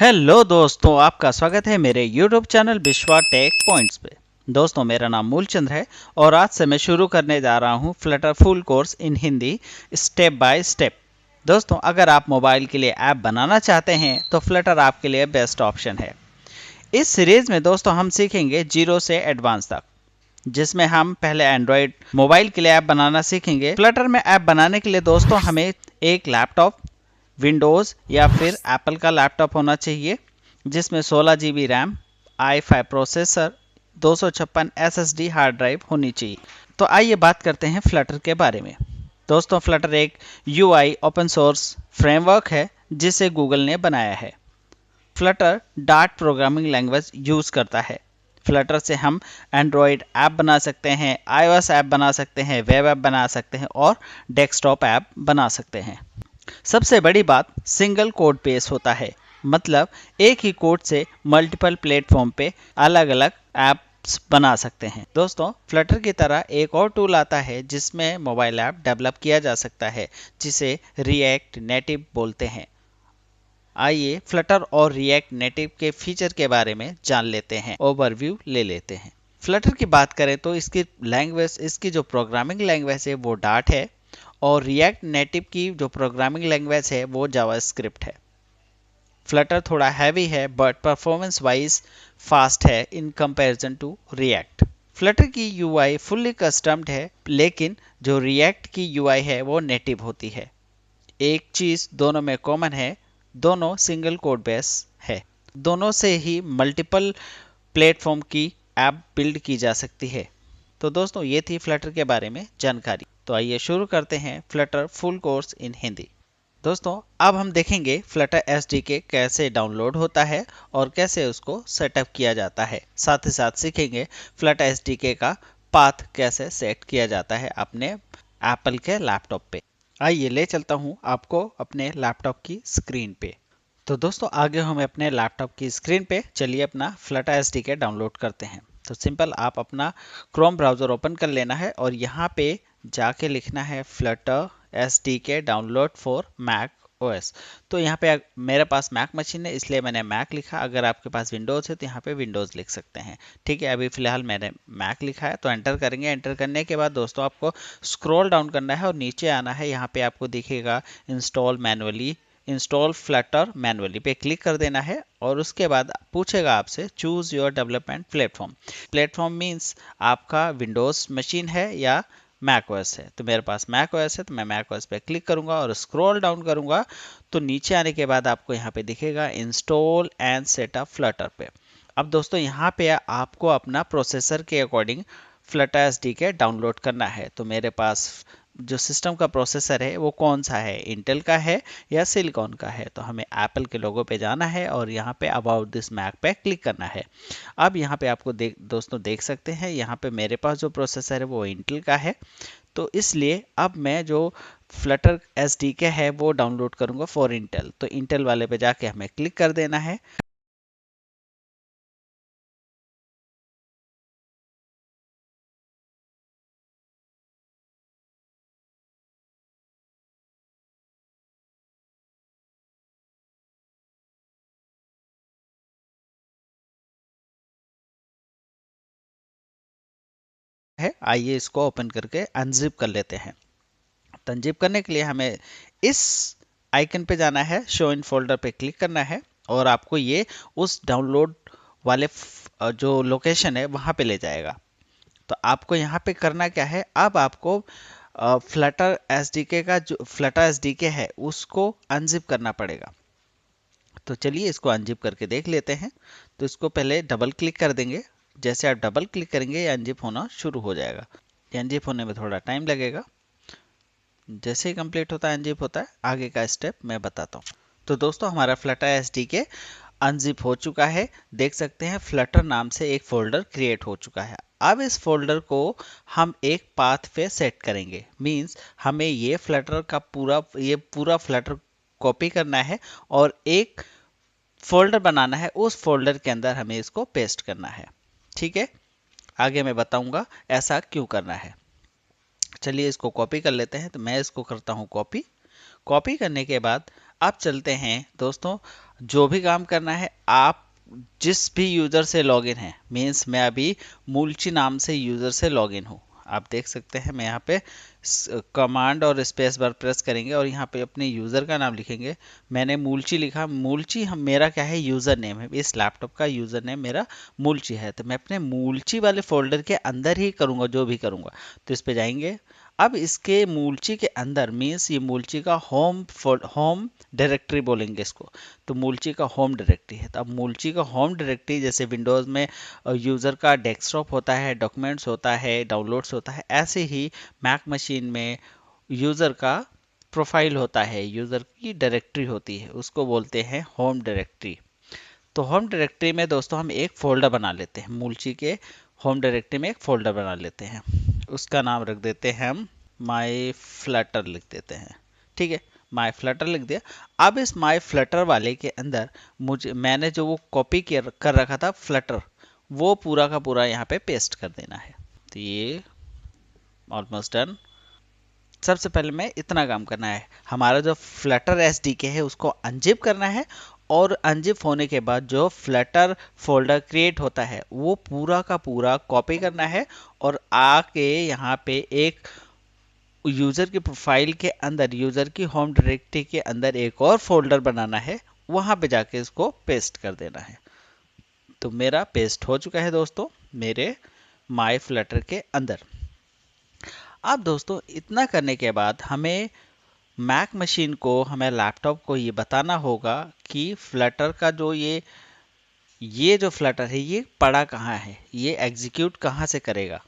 Hello दोस्तों, आपका स्वागत है मेरे YouTube चैनल विश्वा टेक पॉइंट्स पे। दोस्तों, मेरा नाम मूलचंद है और आज से मैं शुरू करने जा रहा हूँ Flutter full course in Hindi step by step. दोस्तों, अगर आप मोबाइल के लिए ऐप बनाना चाहते हैं तो फ्लटर आपके लिए बेस्ट ऑप्शन है। इस सीरीज में दोस्तों हम सीखेंगे जीरो से एडवांस तक, जिसमें हम पहले एंड्रॉयड मोबाइल के लिए ऐप बनाना सीखेंगे। फ्लटर में ऐप बनाने के लिए दोस्तों हमें एक लैपटॉप, विंडोज़ या फिर एप्पल का लैपटॉप होना चाहिए, जिसमें 16 GB RAM, i5 processor, 256 SSD hard drive होनी चाहिए। तो आइए बात करते हैं फ्लटर के बारे में। दोस्तों, फ्लटर एक UI ओपन सोर्स फ्रेमवर्क है जिसे गूगल ने बनाया है। Flutter dart programming language use करता है। फ्लटर से हम एंड्रॉयड ऐप बना सकते हैं, iOS ऐप बना सकते हैं, वेब ऐप बना सकते हैं और डेस्कटॉप ऐप बना सकते हैं। सबसे बड़ी बात, सिंगल कोड बेस होता है, मतलब एक ही कोड से मल्टीपल प्लेटफॉर्म पे अलग अलग ऐप्स बना सकते हैं। दोस्तों, फ्लटर की तरह एक और टूल आता है जिसमें मोबाइल ऐप डेवलप किया जा सकता है, जिसे रिएक्ट नेटिव बोलते हैं। आइए फ्लटर और रिएक्ट नेटिव के फीचर के बारे में जान लेते हैं, ओवरव्यू ले लेते हैं। फ्लटर की बात करें तो इसकी जो प्रोग्रामिंग लैंग्वेज है वो डार्ट है और रिएक्ट नेटिव की जो प्रोग्रामिंग लैंग्वेज है वो जावास्क्रिप्ट है। फ्लटर थोड़ा हैवी है बट परफॉर्मेंस वाइज फास्ट है in comparison to React. Flutter की यूआई फुल्ली कस्टम्ड है, लेकिन जो रिएक्ट की यूआई है वो नेटिव होती है। एक चीज दोनों में कॉमन है, दोनों सिंगल कोड बेस है। दोनों से ही मल्टीपल प्लेटफॉर्म की ऐप बिल्ड की जा सकती है। तो दोस्तों, ये थी फ्लटर के बारे में जानकारी। तो आइए शुरू करते हैं Flutter full course in Hindi. दोस्तों, अब हम देखेंगे फ्लटर एसडीके कैसे डाउनलोड होता है और कैसे उसको सेटअप किया जाता है। साथ ही साथ सीखेंगे फ्लटर एसडीके का पाथ कैसे सेट किया जाता है अपने एप्पल के लैपटॉप पे। आइए ले चलता हूँ आपको अपने लैपटॉप की स्क्रीन पे। तो दोस्तों, आगे हम अपने लैपटॉप की स्क्रीन पे चलिए अपना फ्लटर एसडीके डाउनलोड करते हैं। तो सिंपल आप अपना क्रोम ब्राउज़र ओपन कर लेना है और यहाँ पे जाके लिखना है Flutter SDK download for Mac OS. तो यहाँ पे मेरे पास मैक मशीन है इसलिए मैंने मैक लिखा। अगर आपके पास विंडोज़ है तो यहाँ पे विंडोज़ लिख सकते हैं। ठीक है, अभी फिलहाल मैंने मैक लिखा है तो एंटर करेंगे। एंटर करने के बाद दोस्तों आपको स्क्रॉल डाउन करना है और नीचे आना है। यहाँ पे आपको दिखेगा इंस्टॉल फ्लटर मैनुअली पे क्लिक कर देना है और उसके बाद पूछेगा आपसे choose your development platform. Platform means आपका विंडोज मशीन है या मैक ओएस है। तो मेरे पास मैक ओएस है तो मैं मैक ओएस पे क्लिक करूंगा और स्क्रॉल डाउन करूंगा तो नीचे आने के बाद आपको यहाँ पे दिखेगा इंस्टॉल एंड सेटअप फ्लटर पे। अब दोस्तों, यहाँ पे आपको अपना प्रोसेसर के अकॉर्डिंग फ्लटर एसडीके डाउनलोड करना है। तो मेरे पास जो सिस्टम का प्रोसेसर है वो कौन सा है, इंटेल का है या सिलिकॉन का है। तो हमें एप्पल के लोगो पे जाना है और यहाँ पे अबाउट दिस मैक पे क्लिक करना है। अब यहाँ पे आपको दोस्तों देख सकते हैं, यहाँ पे मेरे पास जो प्रोसेसर है वो इंटेल का है। तो इसलिए अब मैं जो फ्लटर एसडीके है वो डाउनलोड करूंगा फॉर इंटेल। तो इंटेल वाले पे जाके हमें क्लिक कर देना है। आइए इसको ओपन करके अनजिप कर लेते हैं। तो अनजिप करने के लिए हमें इस आइकन पे जाना है, शो इन फोल्डर पे क्लिक करना है और आपको ये उस डाउनलोड वाले जो लोकेशन है वहां पे ले जाएगा। तो आपको यहाँ पे करना क्या है, अब आपको फ्लटर एसडीके का जो फ्लटर एसडीके है उसको अनजिप करना पड़ेगा। तो चलिए इसको अनजिप करके देख लेते हैं। तो इसको पहले डबल क्लिक कर देंगे। जैसे आप डबल क्लिक करेंगे ये अनजिप होना शुरू हो जाएगा। ये अनजिप होने में थोड़ा टाइम लगेगा। जैसे ही कंप्लीट होता है, अनजिप होता है, आगे का स्टेप मैं बताता हूँ। तो दोस्तों, हमारा फ्लटर एसडीके अनजिप हो चुका है। देख सकते हैं फ्लटर नाम से एक फोल्डर क्रिएट हो चुका है। अब इस फोल्डर को हम एक पाथ पे सेट करेंगे। मींस हमें ये पूरा फ्लटर कॉपी करना है और एक फोल्डर बनाना है। उस फोल्डर के अंदर हमें इसको पेस्ट करना है। ठीक है, आगे मैं बताऊंगा ऐसा क्यों करना है। चलिए इसको कॉपी कर लेते हैं। तो मैं इसको करता हूँ कॉपी। कॉपी करने के बाद अब चलते हैं दोस्तों जो भी काम करना है, आप जिस भी यूज़र से लॉगिन है, मीन्स मैं अभी मूलची नाम से यूज़र से लॉगिन हूँ। आप देख सकते हैं मैं यहाँ पे कमांड और स्पेस बार प्रेस करेंगे और यहाँ पे अपने यूज़र का नाम लिखेंगे। मैंने मूलची लिखा। मूलची हम मेरा क्या है, यूज़र नेम है। इस लैपटॉप का यूज़र नेम मेरा मूलची है, तो मैं अपने मूलची वाले फोल्डर के अंदर ही करूँगा जो भी करूँगा। तो इस पे जाएंगे। अब इसके मूलची के अंदर, मीन्स ये मूलची का होम डायरेक्टरी बोलेंगे इसको। तो मूलची का होम डायरेक्टरी है। तो अब मूलची का होम डायरेक्टरी जैसे विंडोज़ में यूज़र का डेस्कटॉप होता है, डॉक्यूमेंट्स होता है, डाउनलोड्स होता है, ऐसे ही मैक मशीन में यूज़र का प्रोफाइल होता है, यूज़र की डायरेक्टरी होती है, उसको बोलते हैं होम डायरेक्टरी। तो होम डायरेक्टरी में दोस्तों हम एक फोल्डर बना लेते हैं। मूलची के होम डायरेक्टरी में एक फोल्डर बना लेते हैं। उसका नाम रख देते हैं हम माई फ्लटर लिख देते हैं। ठीक है, माई फ्लटर लिख दिया। अब इस माई फ्लटर वाले के अंदर मैंने जो वो कॉपी कर रखा था फ्लटर, वो पूरा का पूरा यहाँ पे पेस्ट कर देना है। तो ये ऑलमोस्ट डन। सबसे पहले मैं इतना काम करना है, हमारा जो फ्लटर एसडीके है उसको अनजिप करना है, और अनजिप होने के बाद जो फ्लटर फोल्डर क्रिएट होता है वो पूरा का पूरा कॉपी करना है, और आके यहाँ पे एक यूज़र की प्रोफाइल के अंदर, यूज़र की होम डायरेक्टरी के अंदर एक और फोल्डर बनाना है, वहाँ पे जाके इसको पेस्ट कर देना है। तो मेरा पेस्ट हो चुका है दोस्तों मेरे माई फ्लटर के अंदर। अब दोस्तों इतना करने के बाद हमें मैक मशीन को, हमें लैपटॉप को ये बताना होगा कि फ्लटर का जो ये जो फ्लटर है ये पड़ा कहाँ है, ये एग्जीक्यूट कहाँ से करेगा।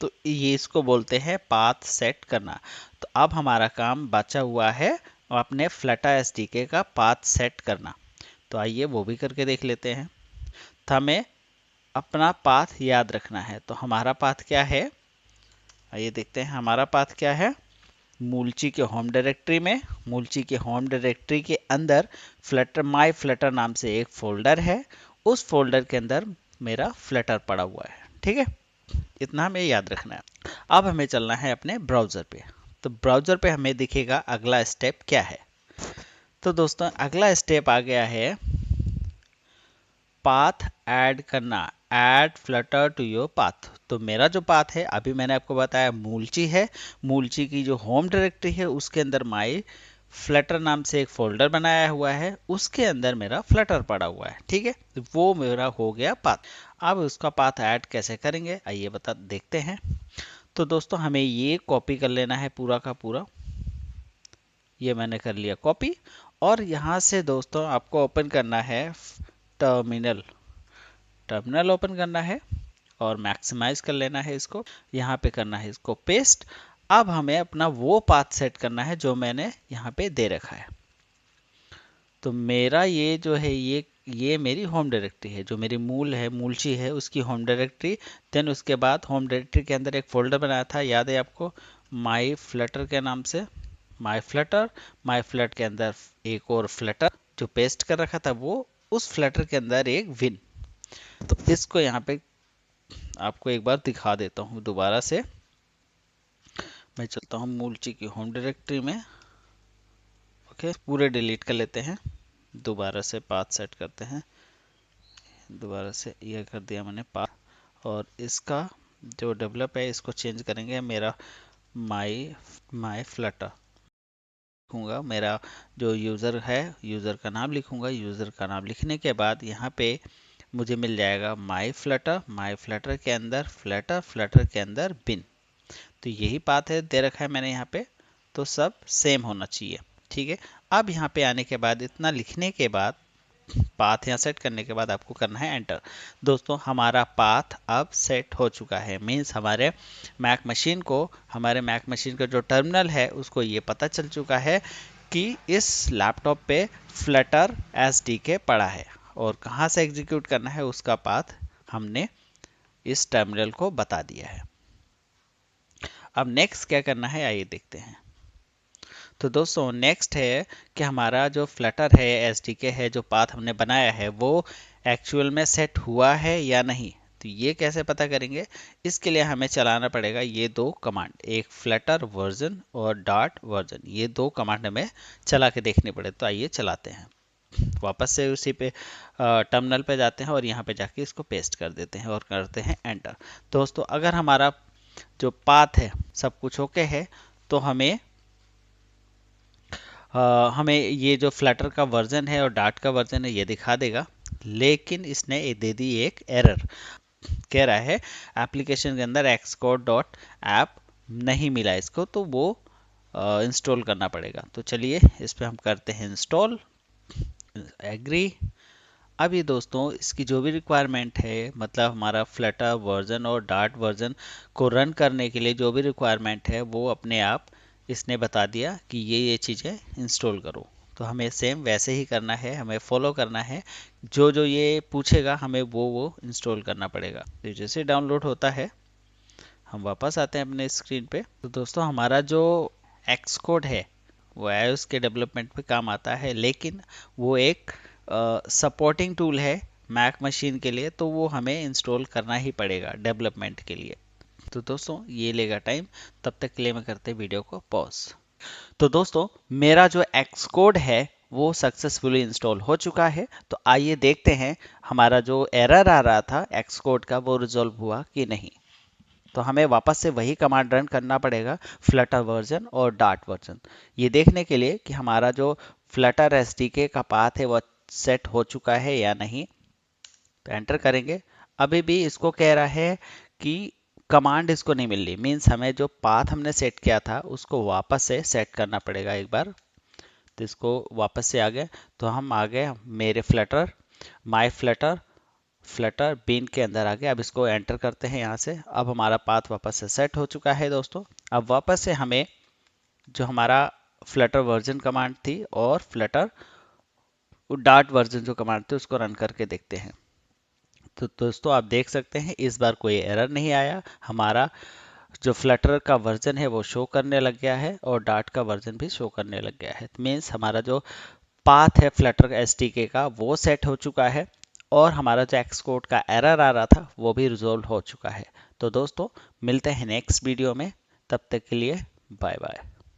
तो ये इसको बोलते हैं पाथ सेट करना। तो अब हमारा काम बचा हुआ है अपने फ्लटर एसडीके का पाथ सेट करना। तो आइए वो भी करके देख लेते हैं। तो हमें अपना पाथ याद रखना है। तो हमारा पाथ क्या है, आइए देखते हैं हमारा पाथ क्या है। मूलची के होम डायरेक्टरी में, मूलची के होम डायरेक्टरी के अंदर फ्लटर, माई फ्लटर नाम से एक फोल्डर है, उस फोल्डर के अंदर मेरा फ्लटर पड़ा हुआ है। ठीक है, इतना हमें याद रखना है। अब हमें चलना है अपने ब्राउज़र पे। तो ब्राउज़र पे हमें दिखेगा अगला स्टेप क्या है। तो दोस्तों अगला स्टेप आ गया है पाथ ऐड करना, add Flutter to your path. तो मेरा जो पाथ है अभी मैंने आपको बताया मूलची है, मूलची की जो होम डायरेक्टरी है उसके अंदर माई फ्लटर नाम से एक फोल्डर बनाया हुआ है, उसके अंदर मेरा फ्लटर पड़ा हुआ है। ठीक है, तो वो मेरा हो गया पाथ। अब उसका पाथ ऐड कैसे करेंगे आइए बता देखते हैं। तो दोस्तों हमें ये कॉपी कर लेना है पूरा का पूरा, ये मैंने कर लिया कॉपी। और यहाँ से दोस्तों आपको ओपन करना है टर्मिनल, टर्मिनल ओपन करना है और मैक्सिमाइज कर लेना है इसको, यहाँ पे करना है इसको पेस्ट। अब हमें अपना वो पाथ सेट करना है जो मैंने यहाँ पे दे रखा है। तो मेरा ये जो है ये मेरी होम डायरेक्टरी है, जो मेरी मूल है, मूलची है, उसकी होम डायरेक्टरी। देन उसके बाद होम डायरेक्टरी के अंदर एक फोल्डर बनाया था, याद है आपको, माई फ्लटर के नाम से, माई फ्लटर। माई फ्लटर के अंदर एक और फ्लटर जो पेस्ट कर रखा था, वो उस फ्लटर के अंदर एक विन। तो इसको यहाँ पे आपको एक बार दिखा देता हूँ दोबारा से। मैं चलता हूँ मूलची की होम डायरेक्टरी में। ओके, पूरे डिलीट कर लेते हैं, दोबारा से पाथ सेट करते हैं। दोबारा से यह कर दिया मैंने पाथ, और इसका जो डेवलप है इसको चेंज करेंगे। मेरा माई माई फ्लटर लिखूंगा, मेरा जो यूज़र है यूज़र का नाम लिखूंगा। यूज़र का नाम लिखने के बाद यहाँ पे मुझे मिल जाएगा माई फ्लटर, माई फ्लटर के अंदर फ्लटर, फ्लटर के अंदर बिन। तो यही पाथ है दे रखा है मैंने यहाँ पे, तो सब सेम होना चाहिए। ठीक है, अब यहाँ पे आने के बाद, इतना लिखने के बाद, पाथ यहाँ सेट करने के बाद आपको करना है एंटर। दोस्तों हमारा पाथ अब सेट हो चुका है, मीन्स हमारे मैक मशीन को, हमारे मैक मशीन का जो टर्मिनल है उसको ये पता चल चुका है कि इस लैपटॉप पे फ्लटर एसडीके पड़ा है, और कहाँ से एग्जीक्यूट करना है उसका पाथ हमने इस टर्मिनल को बता दिया है। अब नेक्स्ट क्या करना है आइए देखते हैं। तो दोस्तों नेक्स्ट है कि हमारा जो फ्लटर है, एसडीके है, जो पाथ हमने बनाया है वो एक्चुअल में सेट हुआ है या नहीं। तो ये कैसे पता करेंगे, इसके लिए हमें चलाना पड़ेगा ये दो कमांड, एक फ्लटर वर्जन और डॉट वर्जन। ये दो कमांड हमें चला के देखने पड़े। तो आइए चलाते हैं। वापस से उसी पे टर्मिनल पे जाते हैं और यहाँ पे जाके इसको पेस्ट कर देते हैं और करते हैं एंटर। दोस्तों अगर हमारा जो पाथ है सब कुछ ओके है तो हमें ये जो फ्लटर का वर्जन है और डार्ट का वर्जन है ये दिखा देगा, लेकिन इसने दे दी एक एरर। कह रहा है एप्लीकेशन के अंदर xcode डॉट ऐप नहीं मिला इसको, तो वो इंस्टॉल करना पड़ेगा। तो चलिए इस पे हम करते हैं इंस्टॉल, एग्री। अब ये दोस्तों इसकी जो भी रिक्वायरमेंट है, मतलब हमारा फ्लटर वर्जन और डार्ट वर्जन को रन करने के लिए जो भी रिक्वायरमेंट है वो अपने आप इसने बता दिया कि ये चीज़ें इंस्टॉल करो। तो हमें सेम वैसे ही करना है, हमें फॉलो करना है, जो जो ये पूछेगा हमें वो इंस्टॉल करना पड़ेगा। तो जैसे डाउनलोड होता है हम वापस आते हैं अपने स्क्रीन पे। तो दोस्तों हमारा जो एक्सकोड है वो iOS के डेवलपमेंट पे काम आता है, लेकिन वो एक सपोर्टिंग टूल है मैक मशीन के लिए, तो वो हमें इंस्टॉल करना ही पड़ेगा डेवलपमेंट के लिए। तो दोस्तों ये लेगा टाइम, तब तक के लिए मैं करते वीडियो को पॉज। तो दोस्तों मेरा जो एक्सकोड है वो सक्सेसफुली इंस्टॉल हो चुका है। तो आइए देखते हैं हमारा जो एरर आ रहा था एक्सकोड का वो रिजॉल्व हुआ कि नहीं। तो हमें वापस से वही कमांड रन करना पड़ेगा, फ्लटर वर्जन और डार्ट वर्जन, ये देखने के लिए कि हमारा जो फ्लटर एसडीके का पाथ है वो सेट हो चुका है या नहीं। तो एंटर करेंगे। अभी भी इसको कह रहा है कि कमांड इसको नहीं मिल रही, मीन्स हमें जो पाथ हमने सेट किया था उसको वापस से सेट करना पड़ेगा एक बार। तो इसको वापस से आ गए, तो हम आ गए मेरे फ्लटर, माई फ्लटर बीन के अंदर आ गया। अब इसको एंटर करते हैं यहाँ से। अब हमारा पाथ वापस से सेट हो चुका है दोस्तों। अब वापस से हमें जो हमारा फ्लटर वर्जन कमांड थी और फ्लटर डार्ट वर्जन जो कमांड थी उसको रन करके देखते हैं। तो दोस्तों आप देख सकते हैं इस बार कोई एरर नहीं आया, हमारा जो फ्लटर का वर्जन है वो शो करने लग गया है और डार्ट का वर्जन भी शो करने लग गया है। मीन्स हमारा जो पाथ है फ्लटर एसडीके का वो सेट हो चुका है और हमारा जो एक्सकोड का एरर आ रहा था वो भी रिजोल्व हो चुका है। तो दोस्तों मिलते हैं नेक्स्ट वीडियो में, तब तक के लिए बाय बाय।